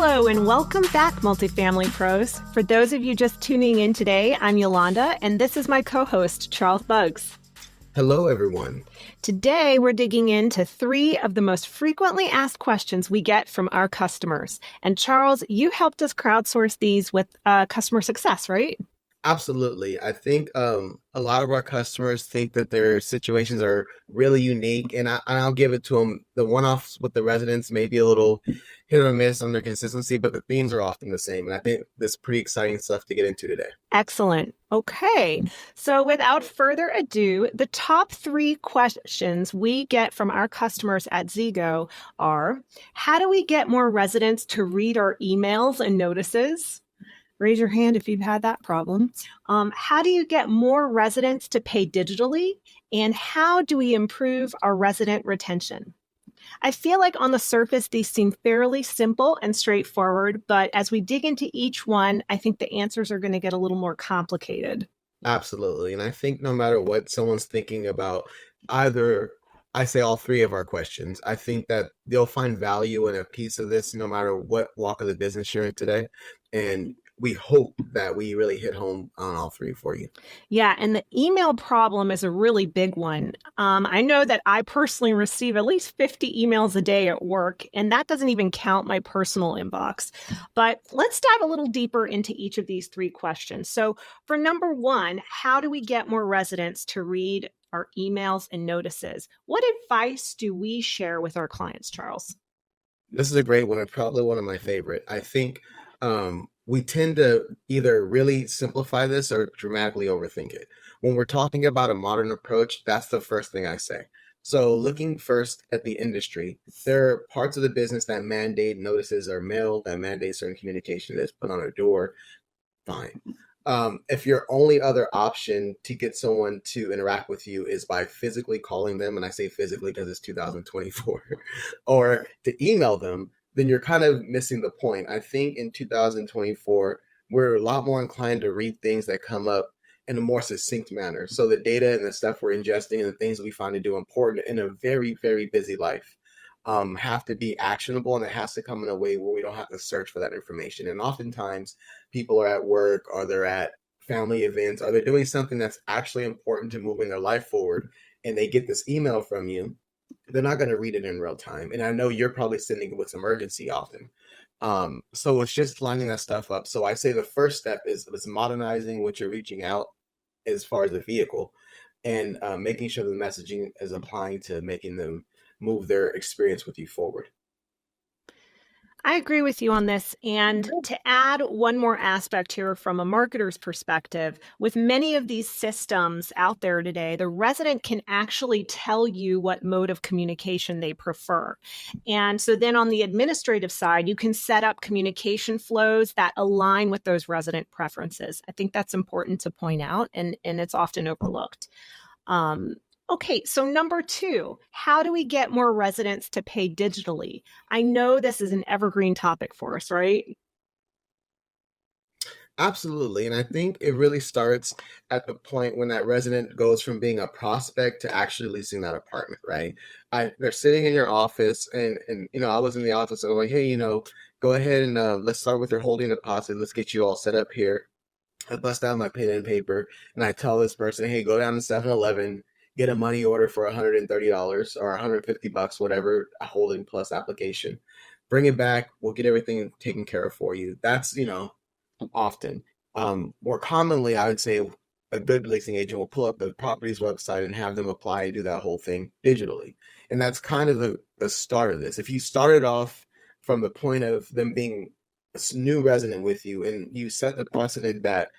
Hello and welcome back, Multifamily Pros. For those of you just tuning in today, I'm Yolanda, and this is my co-host, Charles Buggs. Hello, everyone. Today, we're digging into 3 of the most frequently asked questions we get from our customers. And Charles, you helped us crowdsource these with customer success, right? Absolutely. I think a lot of our customers think that their situations are really unique, and I'll give it to them. The one-offs with the residents may be a little hit or miss on their consistency, but the themes are often the same. And I think this pretty exciting stuff to get into today. Excellent. Okay. So without further ado, the top 3 questions we get from our customers at Zego are, how do we get more residents to read our emails and notices? Raise your hand if you've had that problem. How do you get more residents to pay digitally? And how do we improve our resident retention? I feel like on the surface, these seem fairly simple and straightforward, but as we dig into each one, I think the answers are going to get a little more complicated. Absolutely. And I think no matter what someone's thinking about, either I say all 3 of our questions, I think that they'll find value in a piece of this no matter what walk of the business you're in today. And we hope that we really hit home on all 3 for you. Yeah, and the email problem is a really big one. I know that I personally receive at least 50 emails a day at work, and that doesn't even count my personal inbox. But let's dive a little deeper into each of these 3 questions. So for number 1, how do we get more residents to read our emails and notices? What advice do we share with our clients, Charles? This is a great one, and probably one of my favorite. I think we tend to either really simplify this or dramatically overthink it. When we're talking about a modern approach, that's the first thing I say. So looking first at the industry, there are parts of the business that mandate notices are mailed, that mandate certain communication is put on a door. Fine. If your only other option to get someone to interact with you is by physically calling them, and I say physically because it's 2024, or to email them, then you're kind of missing the point. I think in 2024, we're a lot more inclined to read things that come up in a more succinct manner. So the data and the stuff we're ingesting and the things that we find to do important in a very, very busy life have to be actionable, and it has to come in a way where we don't have to search for that information. And oftentimes people are at work, or they're at family events, or they're doing something that's actually important to moving their life forward, and they get this email from you. They're not going to read it in real time. And I know you're probably sending it with some urgency often. So it's just lining that stuff up. So I say the first step is modernizing what you're reaching out as far as the vehicle, and making sure the messaging is applying to making them move their experience with you forward. I agree with you on this. And to add one more aspect here from a marketer's perspective, with many of these systems out there today, the resident can actually tell you what mode of communication they prefer. And so then on the administrative side, you can set up communication flows that align with those resident preferences. I think that's important to point out, and it's often overlooked. Okay, so number 2, how do we get more residents to pay digitally? I know this is an evergreen topic for us, right? Absolutely. And I think it really starts at the point when that resident goes from being a prospect to actually leasing that apartment, right? They're sitting in your office, and I was in the office, and I'm like, hey, go ahead and let's start with your holding deposit. Let's get you all set up here. I bust out my pen and paper, and I tell this person, hey, go down to 7-Eleven, get a money order for $130 or $150, whatever, a holding plus application. Bring it back. We'll get everything taken care of for you. That's, often. More commonly, I would say a good leasing agent will pull up the property's website and have them apply and do that whole thing digitally. And that's kind of the start of this. If you started off from the point of them being a new resident with you, and you set the precedent that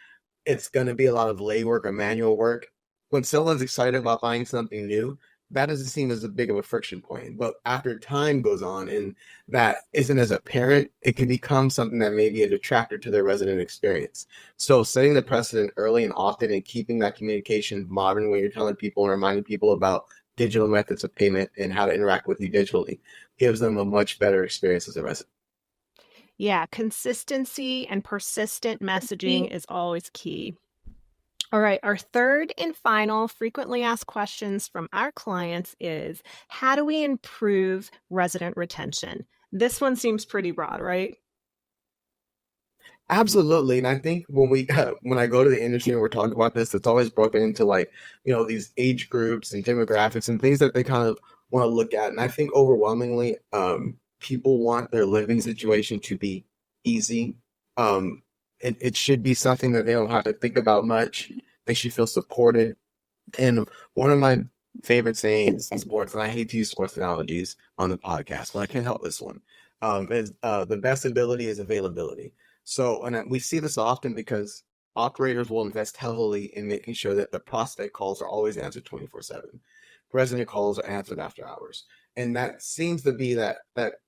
it's going to be a lot of legwork or manual work, when someone's excited about buying something new, that doesn't seem as a big of a friction point. But after time goes on and that isn't as apparent, it can become something that may be a detractor to their resident experience. So setting the precedent early and often, and keeping that communication modern when you're telling people and reminding people about digital methods of payment and how to interact with you digitally gives them a much better experience as a resident. Yeah, consistency and persistent messaging is always key. All right, our third and final frequently asked questions from our clients is, how do we improve resident retention? This one seems pretty broad, right? Absolutely, and I think when we when I go to the industry and we're talking about this, it's always broken into like these age groups and demographics and things that they kind of want to look at. And I think overwhelmingly, people want their living situation to be easy. It should be something that they don't have to think about much. They should feel supported. And one of my favorite sayings in sports, and I hate to use sports analogies on the podcast, but I can't help this one, is the best ability is availability. So, and we see this often because operators will invest heavily in making sure that the prospect calls are always answered 24/7. Resident calls are answered after hours. And that seems to be that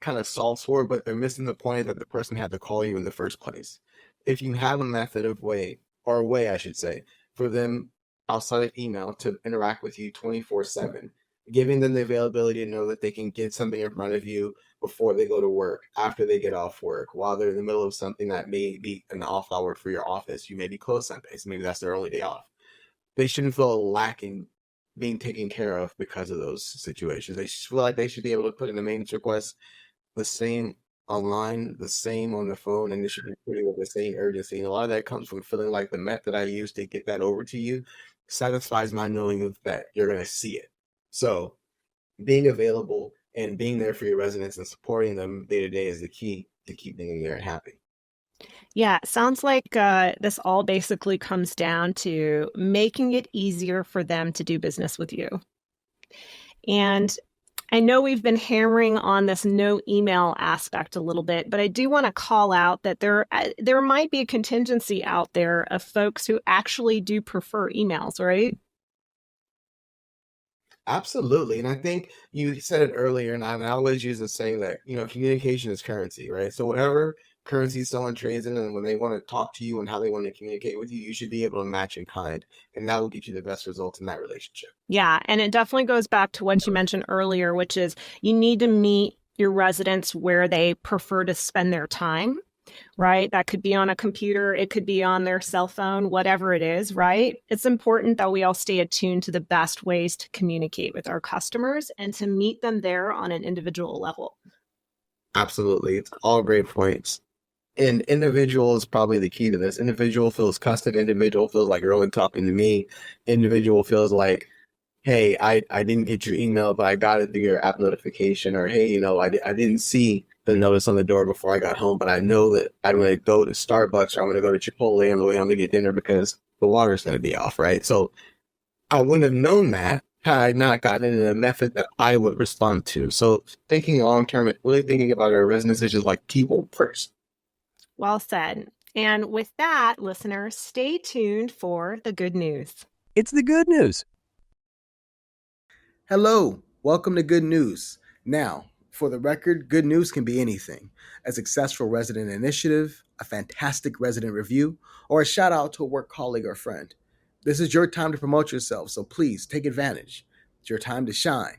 kind of solves for it, but they're missing the point that the person had to call you in the first place. If you have a method of way, or a way, I should say, for them outside of email to interact with you 24/7, giving them the availability to know that they can get something in front of you before they go to work, after they get off work, while they're in the middle of something that may be an off hour for your office. You may be closed Sundays. Maybe that's their only day off. They shouldn't feel lacking being taken care of because of those situations. They feel like they should be able to put in the maintenance request the same online, the same on the phone, and it should be putting with the same urgency. And a lot of that comes from feeling like the method I use to get that over to you satisfies my knowing that you're going to see it. So being available and being there for your residents and supporting them day to day is the key to keeping them there and happy. Yeah, it sounds like this all basically comes down to making it easier for them to do business with you. And I know we've been hammering on this no email aspect a little bit, but I do want to call out that there might be a contingency out there of folks who actually do prefer emails, right? Absolutely. And I think you said it earlier, and I always use the saying that, communication is currency, right? So whatever currency someone trades in and when they want to talk to you and how they want to communicate with you, you should be able to match in kind. And that will get you the best results in that relationship. Yeah, and it definitely goes back to what you mentioned earlier, which is you need to meet your residents where they prefer to spend their time, right? That could be on a computer, it could be on their cell phone, whatever it is, right? It's important that we all stay attuned to the best ways to communicate with our customers and to meet them there on an individual level. Absolutely. It's all great points. And individual is probably the key to this. Individual feels custom. Individual feels like you're only talking to me. Individual feels like, hey, I didn't get your email, but I got it through your app notification. Or, hey, I didn't see the notice on the door before I got home, but I know that I'm going to go to Starbucks or I'm going to go to Chipotle on the way home to get dinner because the water's going to be off, right? So I wouldn't have known that had I not gotten in a method that I would respond to. So thinking long term, really thinking about our residents is just like people first. Well said. And with that, listeners, stay tuned for the good news. It's the good news. Hello, welcome to Good News. Now, for the record, good news can be anything: a successful resident initiative, a fantastic resident review, or a shout out to a work colleague or friend. This is your time to promote yourself, so please take advantage. It's your time to shine.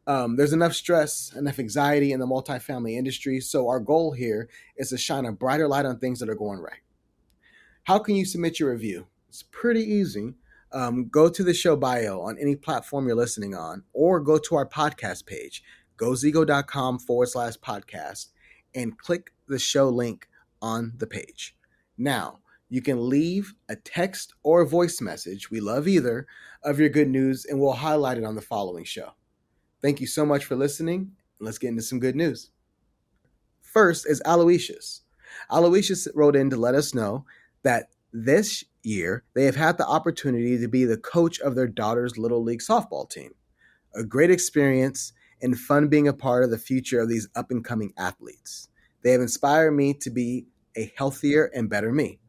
There's enough stress, enough anxiety in the multifamily industry, so our goal here is to shine a brighter light on things that are going right. How can you submit your review? It's pretty easy. Go to the show bio on any platform you're listening on, or go to our podcast page, gozego.com/podcast, and click the show link on the page. Now, you can leave a text or a voice message, we love either, of your good news, and we'll highlight it on the following show. Thank you so much for listening. Let's get into some good news. First is Aloysius. Aloysius wrote in to let us know that this year they have had the opportunity to be the coach of their daughter's Little League softball team. A great experience and fun being a part of the future of these up and coming athletes. They have inspired me to be a healthier and better me.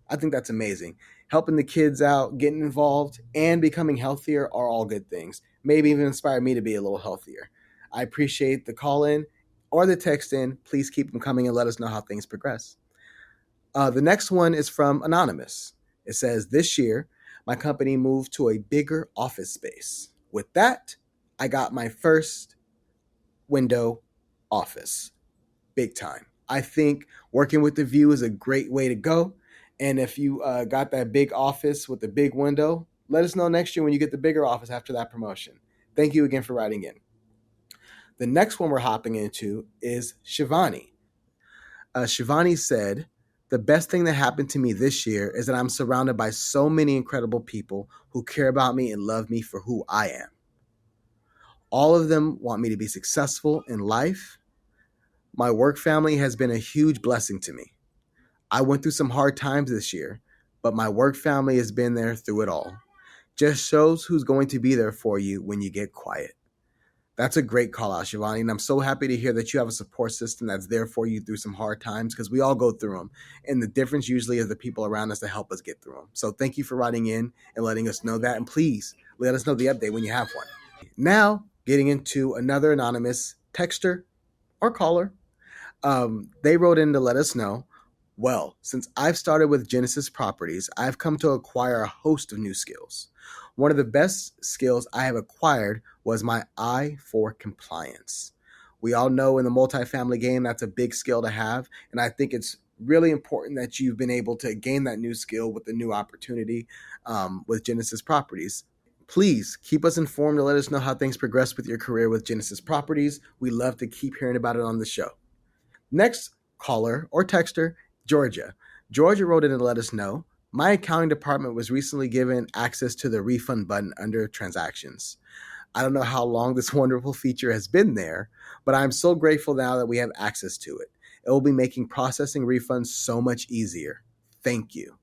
I think that's amazing. Helping the kids out, getting involved, and becoming healthier are all good things. Maybe even inspire me to be a little healthier. I appreciate the call in or the text in. Please keep them coming and let us know how things progress. The next one is from Anonymous. It says, this year, my company moved to a bigger office space. With that, I got my first window office. Big time. I think working with the view is a great way to go. And if you got that big office with the big window, let us know next year when you get the bigger office after that promotion. Thank you again for writing in. The next one we're hopping into is Shivani. Shivani said, The best thing that happened to me this year is that I'm surrounded by so many incredible people who care about me and love me for who I am. All of them want me to be successful in life. My work family has been a huge blessing to me. I went through some hard times this year, but my work family has been there through it all. Just shows who's going to be there for you when you get quiet. That's a great call out, Shivani. And I'm so happy to hear that you have a support system that's there for you through some hard times, because we all go through them. And the difference usually is the people around us that help us get through them. So thank you for writing in and letting us know that. And please let us know the update when you have one. Now, getting into another anonymous texter or caller. They wrote in to let us know, well, since I've started with Genesis Properties, I've come to acquire a host of new skills. One of the best skills I have acquired was my eye for compliance. We all know in the multifamily game, that's a big skill to have. And I think it's really important that you've been able to gain that new skill with the new opportunity with Genesis Properties. Please keep us informed and let us know how things progress with your career with Genesis Properties. We love to keep hearing about it on the show. Next caller or texter, Georgia. Georgia wrote in to let us know, my accounting department was recently given access to the refund button under transactions. I don't know how long this wonderful feature has been there, but I'm so grateful now that we have access to it. It will be making processing refunds so much easier. Thank you.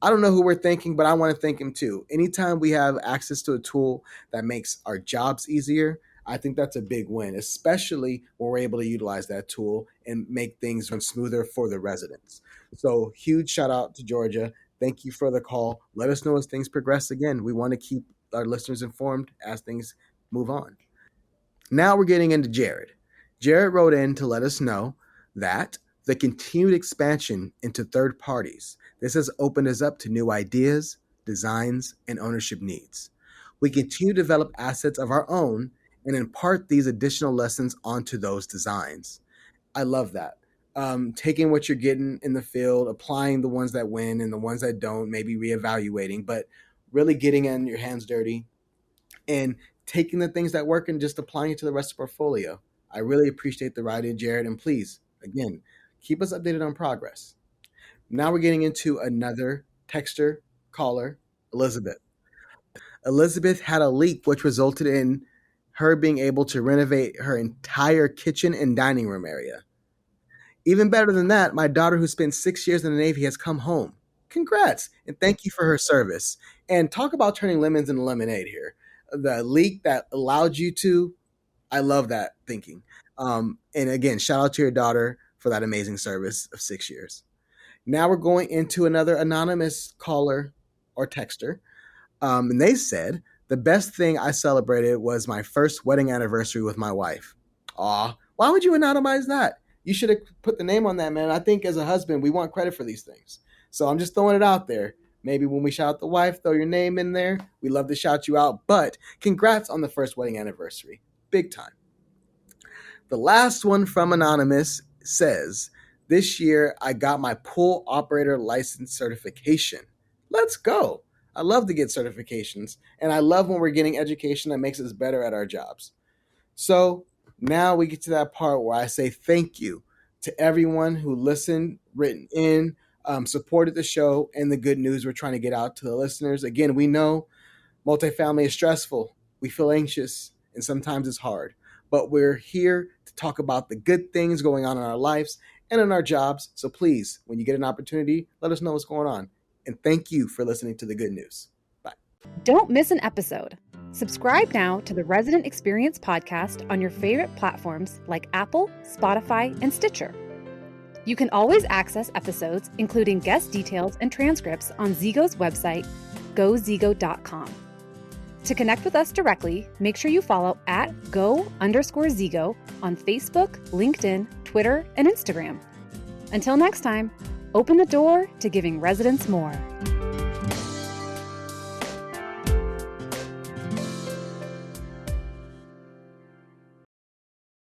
I don't know who we're thanking, but I want to thank him too. Anytime we have access to a tool that makes our jobs easier, I think that's a big win, especially when we're able to utilize that tool and make things run smoother for the residents. So huge shout out to Georgia. Thank you for the call. Let us know as things progress. Again, we want to keep our listeners informed as things move on. Now we're getting into Jared. Jared wrote in to let us know that the continued expansion into third parties, this has opened us up to new ideas, designs, and ownership needs. We continue to develop assets of our own and impart these additional lessons onto those designs. I love that. Taking what you're getting in the field, applying the ones that win and the ones that don't, maybe reevaluating, but really getting in your hands dirty and taking the things that work and just applying it to the rest of the portfolio. I really appreciate the writing, Jared. And please, again, keep us updated on progress. Now we're getting into another texter, caller, Elizabeth. Elizabeth had a leak, which resulted in her being able to renovate her entire kitchen and dining room area. Even better than that, my daughter, who spent 6 years in the Navy, has come home. Congrats, and thank you for her service. And talk about turning lemons into lemonade here. The leak that allowed you to, I love that thinking. And again, shout out to your daughter for that amazing service of 6 years. Now we're going into another anonymous caller or texter. And they said, the best thing I celebrated was my first wedding anniversary with my wife. Aw, why would you anonymize that? You should have put the name on that, man. I think as a husband, we want credit for these things. So I'm just throwing it out there. Maybe when we shout out the wife, throw your name in there. We love to shout you out. But congrats on the first wedding anniversary. Big time. The last one from Anonymous says, this year I got my pool operator license certification. Let's go. I love to get certifications. And I love when we're getting education that makes us better at our jobs. So now we get to that part where I say thank you to everyone who listened, written in, supported the show, and the good news we're trying to get out to the listeners. Again, we know multifamily is stressful. We feel anxious, and sometimes it's hard. But we're here to talk about the good things going on in our lives and in our jobs. So please, when you get an opportunity, let us know what's going on. And thank you for listening to the good news. Bye. Don't miss an episode. Subscribe now to the Resident Experience podcast on your favorite platforms like Apple, Spotify, and Stitcher. You can always access episodes, including guest details and transcripts, on Zigo's website, gozigo.com. To connect with us directly, make sure you follow @go_Zigo on Facebook, LinkedIn, Twitter, and Instagram. Until next time, open the door to giving residents more.